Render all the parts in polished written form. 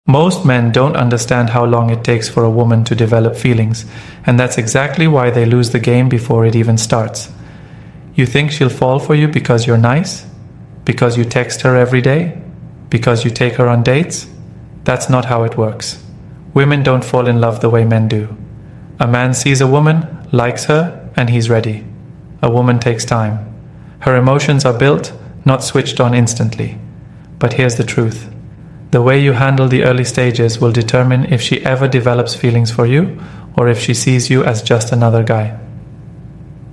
Most men don't understand how long it takes for a woman to develop feelings, and that's exactly why they lose the game before it even starts. You think she'll fall for you because you're nice? Because you text her every day? Because you take her on dates? That's not how it works. Women don't fall in love the way men do. A man sees a woman, likes her, and he's ready. A woman takes time. Her emotions are built, not switched on instantly. But here's the truth. The way you handle the early stages will determine if she ever develops feelings for you or if she sees you as just another guy.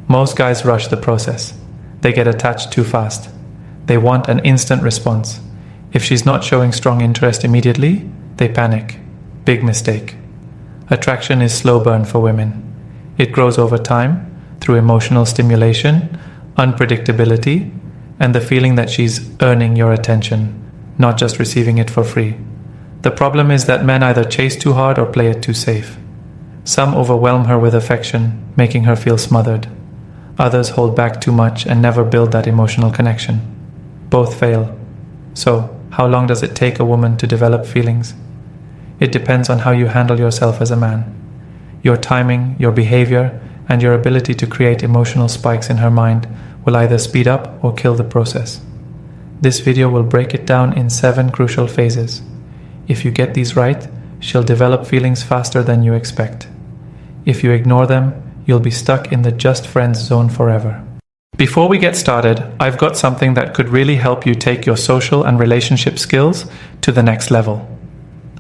Most guys rush the process. They get attached too fast. They want an instant response. If she's not showing strong interest immediately, they panic. Big mistake. Attraction is slow burn for women. It grows over time through emotional stimulation, unpredictability, and the feeling that she's earning your attention, not just receiving it for free. The problem is that men either chase too hard or play it too safe. Some overwhelm her with affection, making her feel smothered. Others hold back too much and never build that emotional connection. Both fail. So, how long does it take a woman to develop feelings? It depends on how you handle yourself as a man. Your timing, your behavior, and your ability to create emotional spikes in her mind will either speed up or kill the process. This video will break it down in 7 crucial phases. If you get these right, she'll develop feelings faster than you expect. If you ignore them, you'll be stuck in the just friends zone forever. Before we get started, I've got something that could really help you take your social and relationship skills to the next level.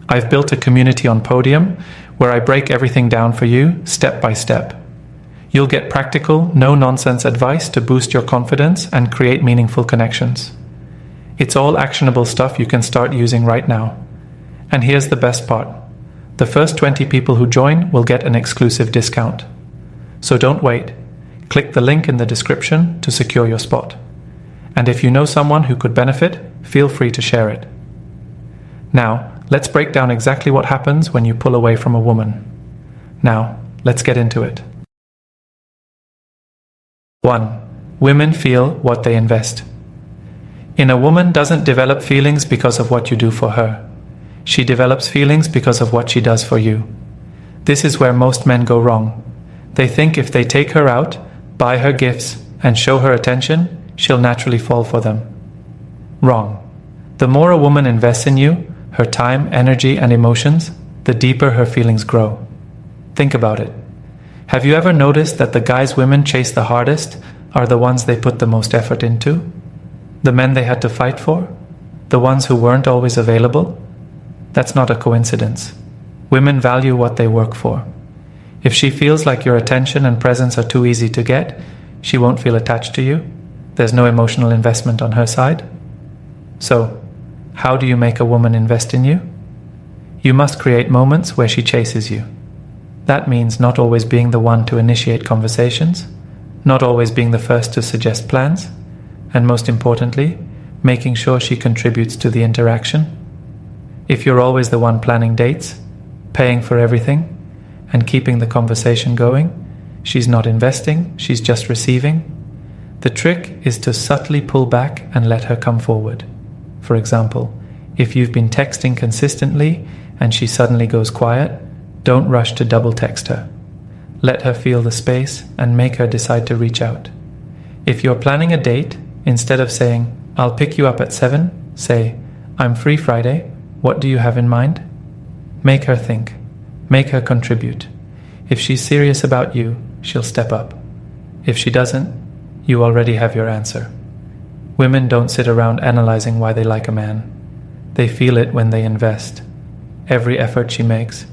I've built a community on Podium where I break everything down for you step by step. You'll get practical, no-nonsense advice to boost your confidence and create meaningful connections. It's all actionable stuff you can start using right now. And here's the best part. The first 20 people who join will get an exclusive discount. So don't wait. Click the link in the description to secure your spot. And if you know someone who could benefit, feel free to share it. Now, let's break down exactly what happens when you pull away from a woman. Now, let's get into it. 1. Women feel what they invest. A woman doesn't develop feelings because of what you do for her. She develops feelings because of what she does for you. This is where most men go wrong. They think if they take her out, buy her gifts, and show her attention, she'll naturally fall for them. Wrong. The more a woman invests in you, her time, energy, and emotions, the deeper her feelings grow. Think about it. Have you ever noticed that the guys women chase the hardest are the ones they put the most effort into? The men they had to fight for? The ones who weren't always available? That's not a coincidence. Women value what they work for. If she feels like your attention and presence are too easy to get, she won't feel attached to you. There's no emotional investment on her side. So, how do you make a woman invest in you? You must create moments where she chases you. That means not always being the one to initiate conversations, not always being the first to suggest plans, and most importantly, making sure she contributes to the interaction. If you're always the one planning dates, paying for everything, and keeping the conversation going, she's not investing, she's just receiving. The trick is to subtly pull back and let her come forward. For example, if you've been texting consistently and she suddenly goes quiet, don't rush to double text her. Let her feel the space and make her decide to reach out. If you're planning a date, instead of saying, "I'll pick you up at 7, say, "I'm free Friday, what do you have in mind?" Make her think. Make her contribute. If she's serious about you, she'll step up. If she doesn't, you already have your answer. Women don't sit around analyzing why they like a man. They feel it when they invest. Every effort she makes,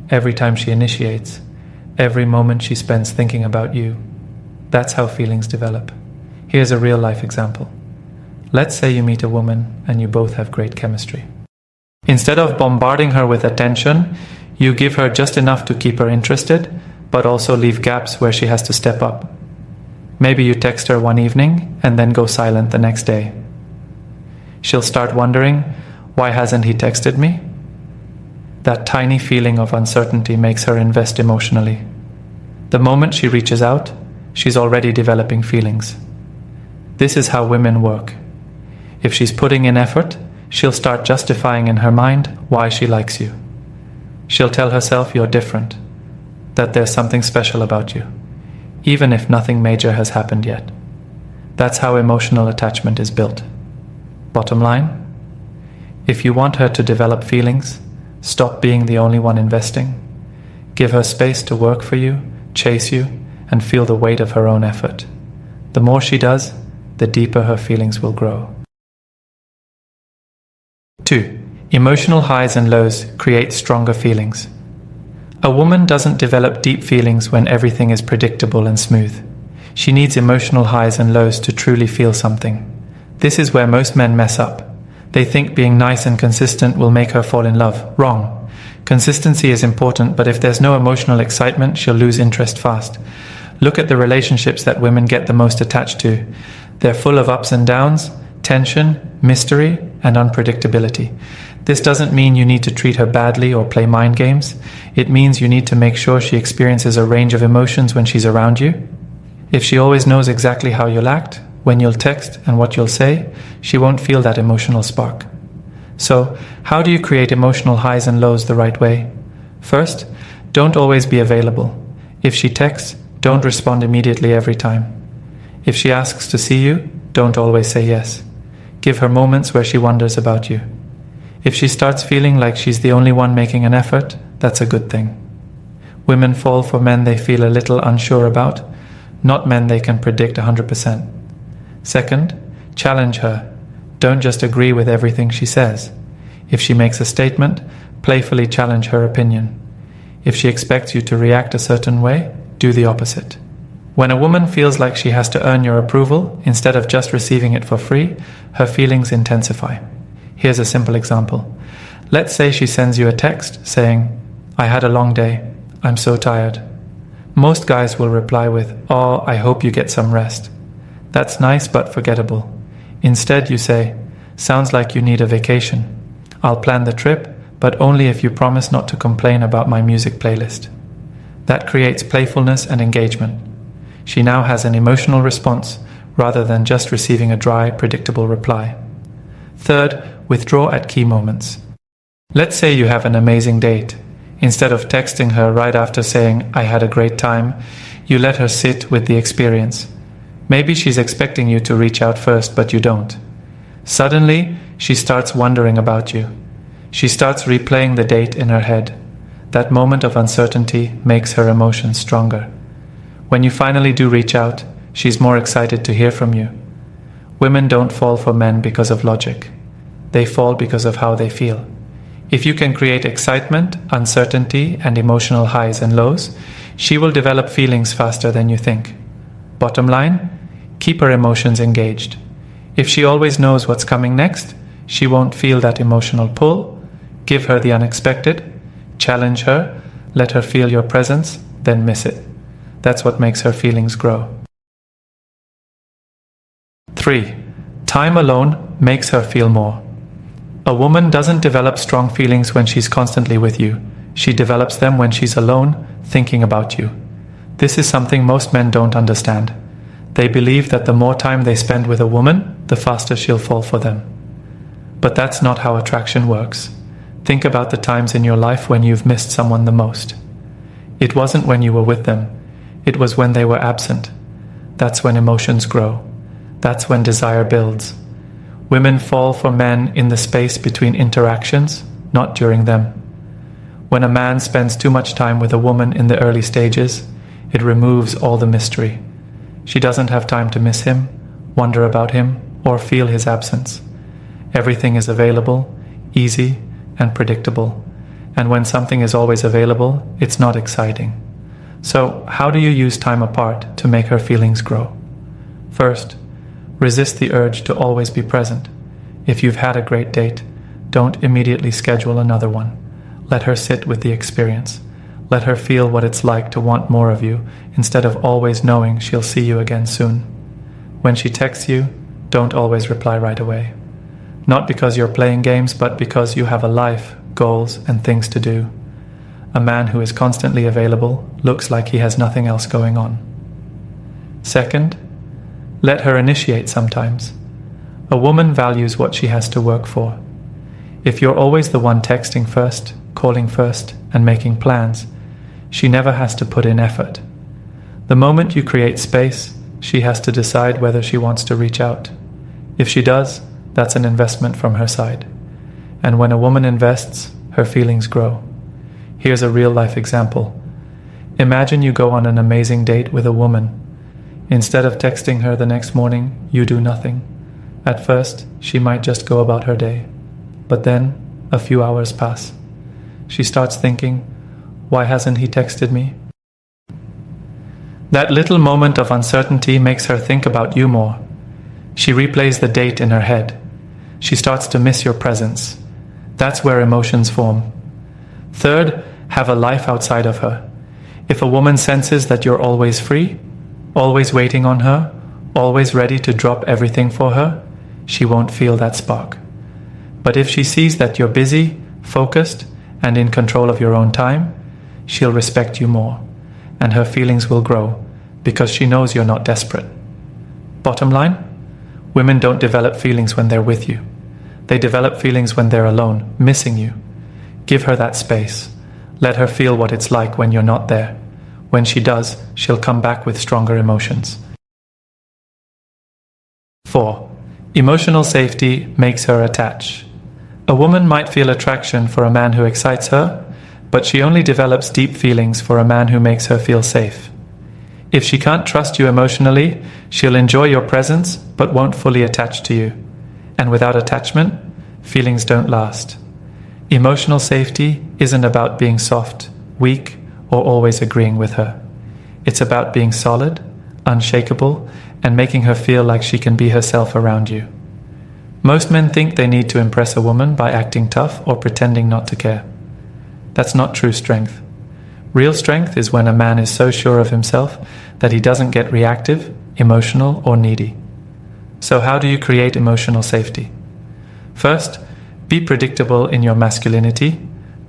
every time she initiates, every moment she spends thinking about you. That's how feelings develop. Here's a real-life example. Let's say you meet a woman and you both have great chemistry. Instead of bombarding her with attention, you give her just enough to keep her interested, but also leave gaps where she has to step up. Maybe you text her one evening and then go silent the next day. She'll start wondering, why hasn't he texted me? That tiny feeling of uncertainty makes her invest emotionally. The moment she reaches out, she's already developing feelings. This is how women work. If she's putting in effort, she'll start justifying in her mind why she likes you. She'll tell herself you're different, that there's something special about you, even if nothing major has happened yet. That's how emotional attachment is built. Bottom line, if you want her to develop feelings, stop being the only one investing. Give her space to work for you, chase you, and feel the weight of her own effort. The more she does, the deeper her feelings will grow. 2. Emotional highs and lows create stronger feelings. A woman doesn't develop deep feelings when everything is predictable and smooth. She needs emotional highs and lows to truly feel something. This is where most men mess up. They think being nice and consistent will make her fall in love. Wrong. Consistency is important, but if there's no emotional excitement, she'll lose interest fast. Look at the relationships that women get the most attached to. They're full of ups and downs, tension, mystery, and unpredictability. This doesn't mean you need to treat her badly or play mind games. It means you need to make sure she experiences a range of emotions when she's around you. If she always knows exactly how you'll act, when you'll text, and what you'll say, she won't feel that emotional spark. So, how do you create emotional highs and lows the right way? First, don't always be available. If she texts, don't respond immediately every time. If she asks to see you, don't always say yes. Give her moments where she wonders about you. If she starts feeling like she's the only one making an effort, that's a good thing. Women fall for men they feel a little unsure about, not men they can predict 100%. Second, challenge her. Don't just agree with everything she says. If she makes a statement, playfully challenge her opinion. If she expects you to react a certain way, do the opposite. When a woman feels like she has to earn your approval instead of just receiving it for free, her feelings intensify. Here's a simple example. Let's say she sends you a text saying, "I had a long day. I'm so tired." Most guys will reply with, "Oh, I hope you get some rest." That's nice but forgettable. Instead you say, "Sounds like you need a vacation. I'll plan the trip, but only if you promise not to complain about my music playlist." That creates playfulness and engagement. She now has an emotional response rather than just receiving a dry, predictable reply. Third, withdraw at key moments. Let's say you have an amazing date. Instead of texting her right after saying, "I had a great time," you let her sit with the experience. Maybe she's expecting you to reach out first, but you don't. Suddenly, she starts wondering about you. She starts replaying the date in her head. That moment of uncertainty makes her emotions stronger. When you finally do reach out, she's more excited to hear from you. Women don't fall for men because of logic. They fall because of how they feel. If you can create excitement, uncertainty, and emotional highs and lows, she will develop feelings faster than you think. Bottom line, keep her emotions engaged. If she always knows what's coming next, she won't feel that emotional pull. Give her the unexpected, challenge her, let her feel your presence, then miss it. That's what makes her feelings grow. 3. Time alone makes her feel more. A woman doesn't develop strong feelings when she's constantly with you. She develops them when she's alone, thinking about you. This is something most men don't understand. They believe that the more time they spend with a woman, the faster she'll fall for them. But that's not how attraction works. Think about the times in your life when you've missed someone the most. It wasn't when you were with them. It was when they were absent. That's when emotions grow. That's when desire builds. Women fall for men in the space between interactions, not during them. When a man spends too much time with a woman in the early stages, it removes all the mystery. She doesn't have time to miss him, wonder about him, or feel his absence. Everything is available, easy, and predictable. And when something is always available, it's not exciting. So, how do you use time apart to make her feelings grow? First, resist the urge to always be present. If you've had a great date, don't immediately schedule another one. Let her sit with the experience. Let her feel what it's like to want more of you instead of always knowing she'll see you again soon. When she texts you, don't always reply right away. Not because you're playing games, but because you have a life, goals, and things to do. A man who is constantly available looks like he has nothing else going on. Second, let her initiate sometimes. A woman values what she has to work for. If you're always the one texting first, calling first, and making plans, she never has to put in effort. The moment you create space, she has to decide whether she wants to reach out. If she does, that's an investment from her side. And when a woman invests, her feelings grow. Here's a real-life example. Imagine you go on an amazing date with a woman. Instead of texting her the next morning, you do nothing. At first, she might just go about her day. But then, a few hours pass. She starts thinking, why hasn't he texted me? That little moment of uncertainty makes her think about you more. She replays the date in her head. She starts to miss your presence. That's where emotions form. Third, have a life outside of her. If a woman senses that you're always free, always waiting on her, always ready to drop everything for her, she won't feel that spark. But if she sees that you're busy, focused, and in control of your own time, she'll respect you more, and her feelings will grow because she knows you're not desperate. Bottom line, women don't develop feelings when they're with you. They develop feelings when they're alone, missing you. Give her that space. Let her feel what it's like when you're not there. When she does, she'll come back with stronger emotions. 4. Emotional safety makes her attach. A woman might feel attraction for a man who excites her, but she only develops deep feelings for a man who makes her feel safe. If she can't trust you emotionally, she'll enjoy your presence but won't fully attach to you. And without attachment, feelings don't last. Emotional safety isn't about being soft, weak, or always agreeing with her. It's about being solid, unshakable, and making her feel like she can be herself around you. Most men think they need to impress a woman by acting tough or pretending not to care. That's not true strength. Real strength is when a man is so sure of himself that he doesn't get reactive, emotional, or needy. So how do you create emotional safety? First, be predictable in your masculinity,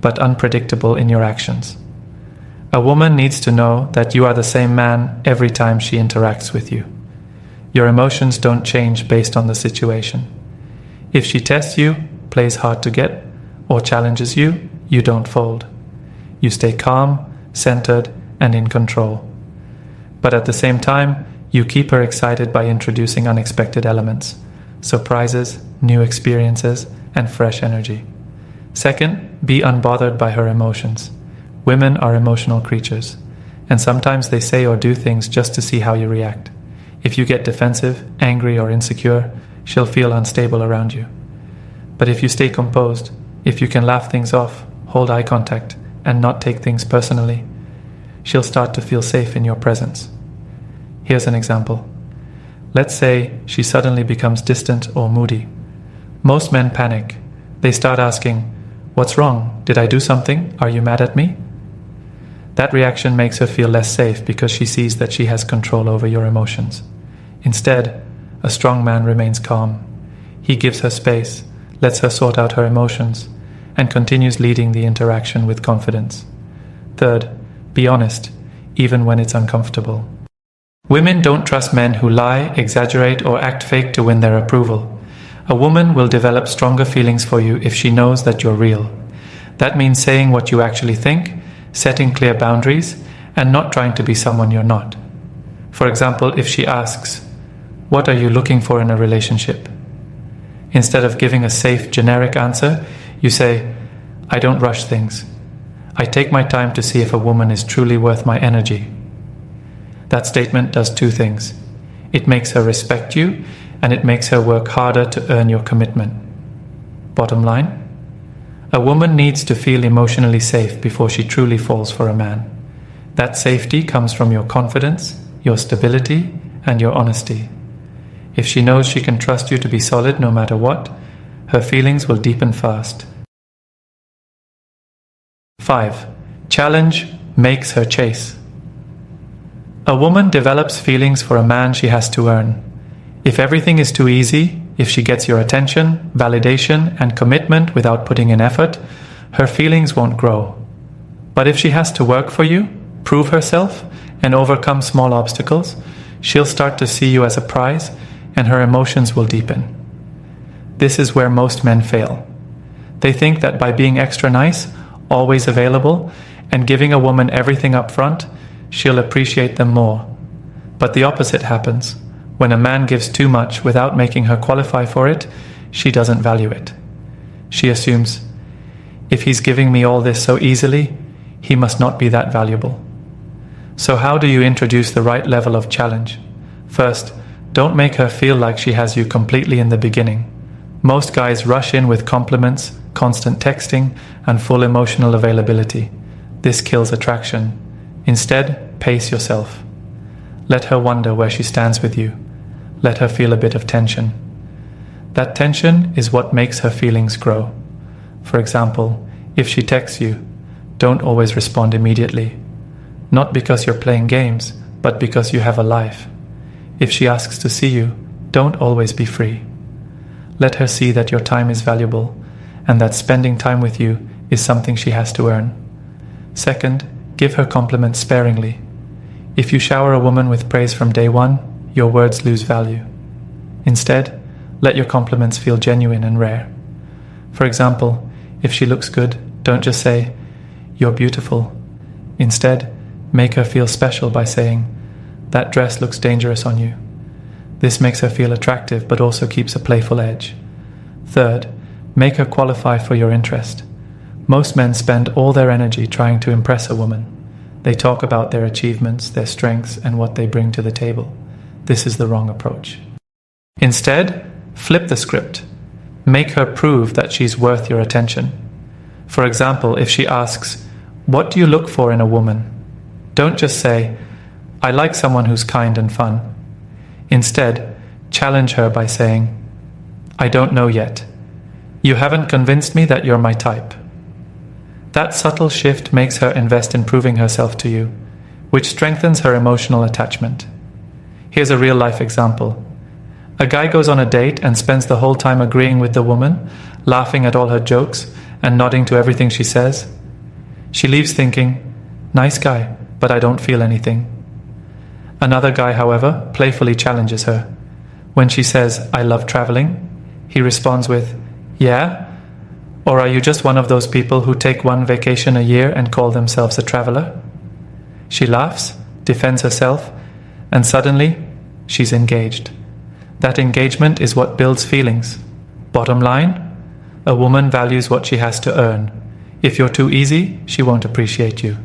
but unpredictable in your actions. A woman needs to know that you are the same man every time she interacts with you. Your emotions don't change based on the situation. If she tests you, plays hard to get, or challenges you, you don't fold. You stay calm, centered, and in control. But at the same time, you keep her excited by introducing unexpected elements, surprises, new experiences, and fresh energy. Second, be unbothered by her emotions. Women are emotional creatures, and sometimes they say or do things just to see how you react. If you get defensive, angry, or insecure, she'll feel unstable around you. But if you stay composed, if you can laugh things off, hold eye contact, and not take things personally, she'll start to feel safe in your presence. Here's an example. Let's say she suddenly becomes distant or moody. Most men panic. They start asking, "What's wrong? Did I do something? Are you mad at me?" That reaction makes her feel less safe because she sees that she has control over your emotions. Instead, a strong man remains calm. He gives her space, lets her sort out her emotions, and continues leading the interaction with confidence. Third, be honest, even when it's uncomfortable. Women don't trust men who lie, exaggerate, or act fake to win their approval. A woman will develop stronger feelings for you if she knows that you're real. That means saying what you actually think, setting clear boundaries, and not trying to be someone you're not. For example, if she asks, "What are you looking for in a relationship?" Instead of giving a safe, generic answer, you say, "I don't rush things. I take my time to see if a woman is truly worth my energy." That statement does two things. It makes her respect you, and it makes her work harder to earn your commitment. Bottom line, a woman needs to feel emotionally safe before she truly falls for a man. That safety comes from your confidence, your stability, and your honesty. If she knows she can trust you to be solid no matter what, her feelings will deepen fast. 5. Challenge makes her chase. A woman develops feelings for a man she has to earn. If everything is too easy, if she gets your attention, validation, and commitment without putting in effort, her feelings won't grow. But if she has to work for you, prove herself, and overcome small obstacles, she'll start to see you as a prize, and her emotions will deepen. This is where most men fail. They think that by being extra nice, always available, and giving a woman everything up front, she'll appreciate them more. But the opposite happens. When a man gives too much without making her qualify for it, she doesn't value it. She assumes, if he's giving me all this so easily, he must not be that valuable. So how do you introduce the right level of challenge? First, don't make her feel like she has you completely in the beginning. Most guys rush in with compliments, constant texting, and full emotional availability. This kills attraction. Instead, pace yourself. Let her wonder where she stands with you. Let her feel a bit of tension. That tension is what makes her feelings grow. For example, if she texts you, don't always respond immediately. Not because you're playing games, but because you have a life. If she asks to see you, don't always be free. Let her see that your time is valuable and that spending time with you is something she has to earn. Second, give her compliments sparingly. If you shower a woman with praise from day one, your words lose value. Instead, let your compliments feel genuine and rare. For example, if she looks good, don't just say, "You're beautiful." Instead, make her feel special by saying, "That dress looks dangerous on you." This makes her feel attractive but also keeps a playful edge. Third, make her qualify for your interest. Most men spend all their energy trying to impress a woman. They talk about their achievements, their strengths, and what they bring to the table. This is the wrong approach. Instead, flip the script. Make her prove that she's worth your attention. For example, if she asks, "What do you look for in a woman?" Don't just say, "I like someone who's kind and fun." Instead, challenge her by saying, "I don't know yet. You haven't convinced me that you're my type." That subtle shift makes her invest in proving herself to you, which strengthens her emotional attachment. Here's a real-life example. A guy goes on a date and spends the whole time agreeing with the woman, laughing at all her jokes and nodding to everything she says. She leaves thinking, "Nice guy, but I don't feel anything." Another guy, however, playfully challenges her. When she says, "I love traveling," he responds with, "Yeah? Or are you just one of those people who take one vacation a year and call themselves a traveler?" She laughs, defends herself, and suddenly, she's engaged. That engagement is what builds feelings. Bottom line, a woman values what she has to earn. If you're too easy, she won't appreciate you.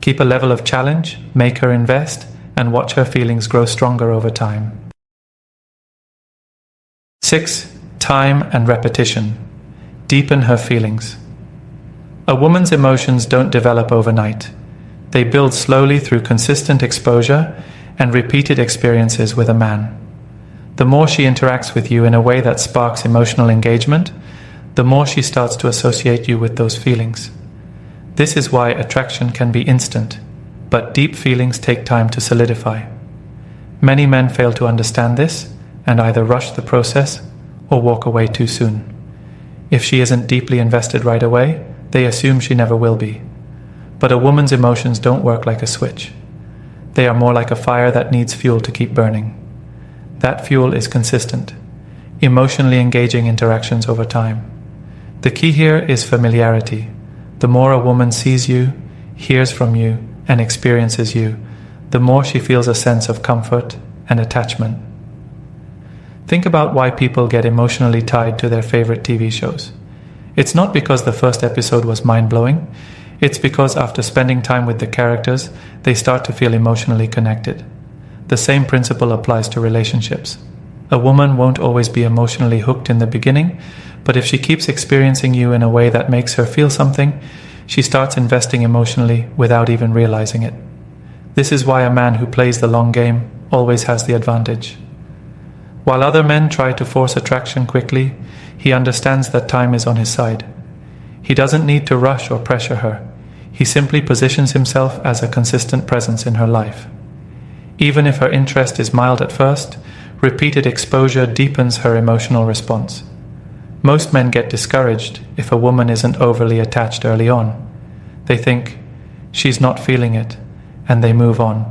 Keep a level of challenge, make her invest, and watch her feelings grow stronger over time. 6. Time and repetition. Deepen her feelings. A woman's emotions don't develop overnight. They build slowly through consistent exposure and repeated experiences with a man. The more she interacts with you in a way that sparks emotional engagement, the more she starts to associate you with those feelings. This is why attraction can be instant, but deep feelings take time to solidify. Many men fail to understand this and either rush the process or walk away too soon. If she isn't deeply invested right away, they assume she never will be. But a woman's emotions don't work like a switch. They are more like a fire that needs fuel to keep burning. That fuel is consistent, emotionally engaging interactions over time. The key here is familiarity. The more a woman sees you, hears from you, and experiences you, the more she feels a sense of comfort and attachment. Think about why people get emotionally tied to their favorite TV shows. It's not because the first episode was mind-blowing. It's because after spending time with the characters, they start to feel emotionally connected. The same principle applies to relationships. A woman won't always be emotionally hooked in the beginning, but if she keeps experiencing you in a way that makes her feel something, she starts investing emotionally without even realizing it. This is why a man who plays the long game always has the advantage. While other men try to force attraction quickly, he understands that time is on his side. He doesn't need to rush or pressure her. He simply positions himself as a consistent presence in her life. Even if her interest is mild at first, repeated exposure deepens her emotional response. Most men get discouraged if a woman isn't overly attached early on. They think, "She's not feeling it," and they move on.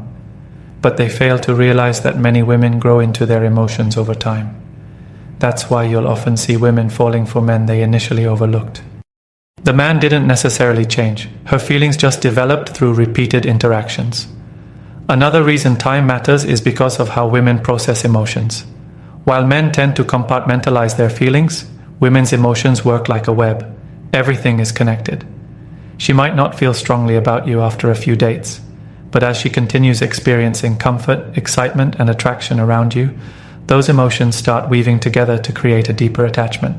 But they fail to realize that many women grow into their emotions over time. That's why you'll often see women falling for men they initially overlooked. The man didn't necessarily change. Her feelings just developed through repeated interactions. Another reason time matters is because of how women process emotions. While men tend to compartmentalize their feelings, women's emotions work like a web. Everything is connected. She might not feel strongly about you after a few dates, but as she continues experiencing comfort, excitement, and attraction around you, those emotions start weaving together to create a deeper attachment.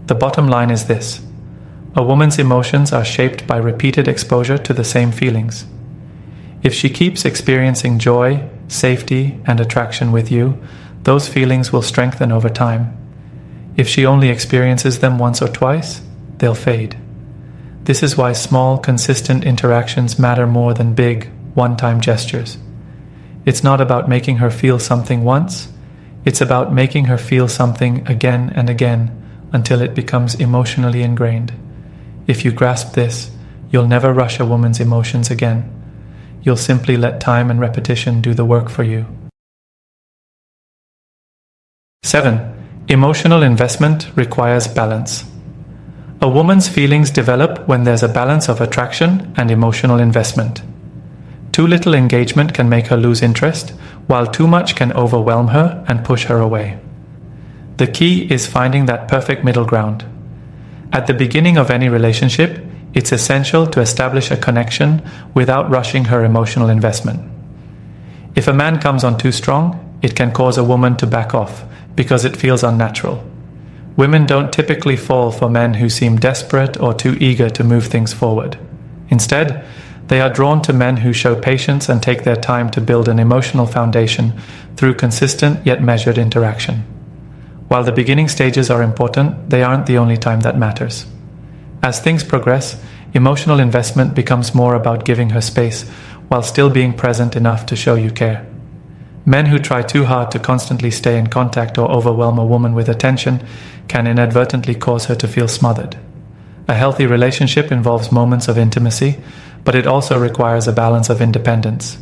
The bottom line is this: a woman's emotions are shaped by repeated exposure to the same feelings. If she keeps experiencing joy, safety, and attraction with you, those feelings will strengthen over time. If she only experiences them once or twice, they'll fade. This is why small, consistent interactions matter more than big, one-time gestures. It's not about making her feel something once, it's about making her feel something again and again until it becomes emotionally ingrained. If you grasp this, you'll never rush a woman's emotions again. You'll simply let time and repetition do the work for you. 7. Emotional investment requires balance. A woman's feelings develop when there's a balance of attraction and emotional investment. Too little engagement can make her lose interest, while too much can overwhelm her and push her away. The key is finding that perfect middle ground. At the beginning of any relationship, it's essential to establish a connection without rushing her emotional investment. If a man comes on too strong, it can cause a woman to back off because it feels unnatural. Women don't typically fall for men who seem desperate or too eager to move things forward. Instead, they are drawn to men who show patience and take their time to build an emotional foundation through consistent yet measured interaction. While the beginning stages are important, they aren't the only time that matters. As things progress, emotional investment becomes more about giving her space while still being present enough to show you care. Men who try too hard to constantly stay in contact or overwhelm a woman with attention can inadvertently cause her to feel smothered. A healthy relationship involves moments of intimacy, but it also requires a balance of independence.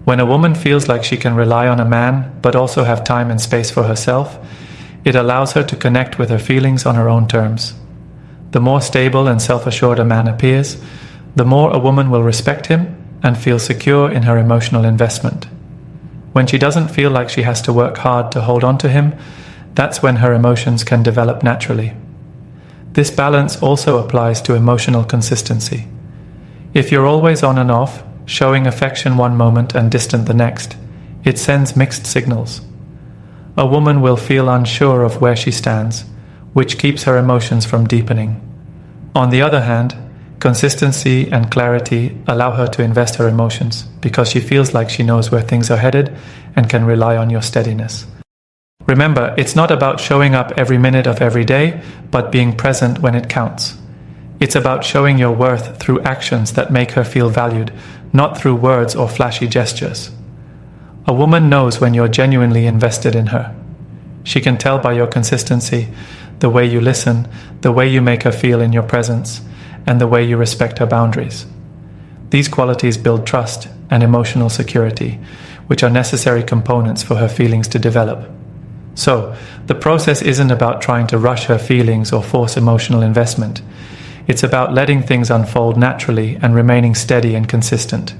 When a woman feels like she can rely on a man, but also have time and space for herself, it allows her to connect with her feelings on her own terms. The more stable and self-assured a man appears, the more a woman will respect him and feel secure in her emotional investment. When she doesn't feel like she has to work hard to hold on to him, that's when her emotions can develop naturally. This balance also applies to emotional consistency. If you're always on and off, showing affection one moment and distant the next, it sends mixed signals. A woman will feel unsure of where she stands, which keeps her emotions from deepening. On the other hand, consistency and clarity allow her to invest her emotions because she feels like she knows where things are headed and can rely on your steadiness. Remember, it's not about showing up every minute of every day, but being present when it counts. It's about showing your worth through actions that make her feel valued, not through words or flashy gestures. A woman knows when you're genuinely invested in her. She can tell by your consistency, the way you listen, the way you make her feel in your presence, and the way you respect her boundaries. These qualities build trust and emotional security, which are necessary components for her feelings to develop. So, the process isn't about trying to rush her feelings or force emotional investment. It's about letting things unfold naturally and remaining steady and consistent.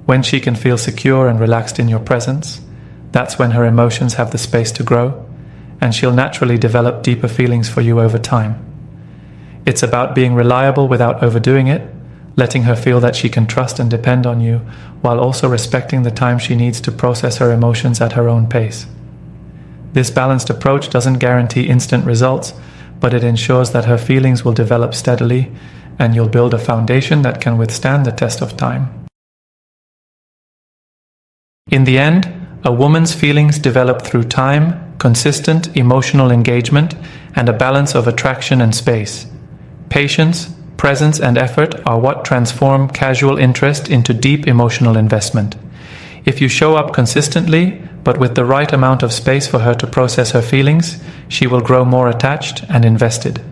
When she can feel secure and relaxed in your presence, that's when her emotions have the space to grow, and she'll naturally develop deeper feelings for you over time. It's about being reliable without overdoing it, letting her feel that she can trust and depend on you, while also respecting the time she needs to process her emotions at her own pace. This balanced approach doesn't guarantee instant results, but it ensures that her feelings will develop steadily, and you'll build a foundation that can withstand the test of time. In the end, a woman's feelings develop through time, consistent emotional engagement, and a balance of attraction and space. Patience, presence, and effort are what transform casual interest into deep emotional investment. If you show up consistently, but with the right amount of space for her to process her feelings, she will grow more attached and invested.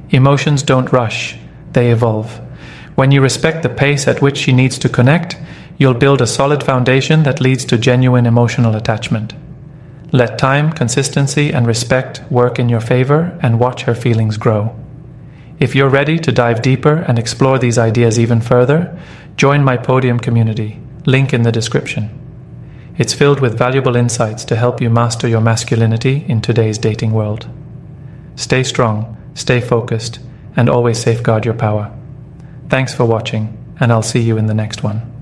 Emotions don't rush, they evolve. When you respect the pace at which she needs to connect, you'll build a solid foundation that leads to genuine emotional attachment. Let time, consistency, and respect work in your favor and watch her feelings grow. If you're ready to dive deeper and explore these ideas even further, join my Podium community, link in the description. It's filled with valuable insights to help you master your masculinity in today's dating world. Stay strong, stay focused, and always safeguard your power. Thanks for watching, and I'll see you in the next one.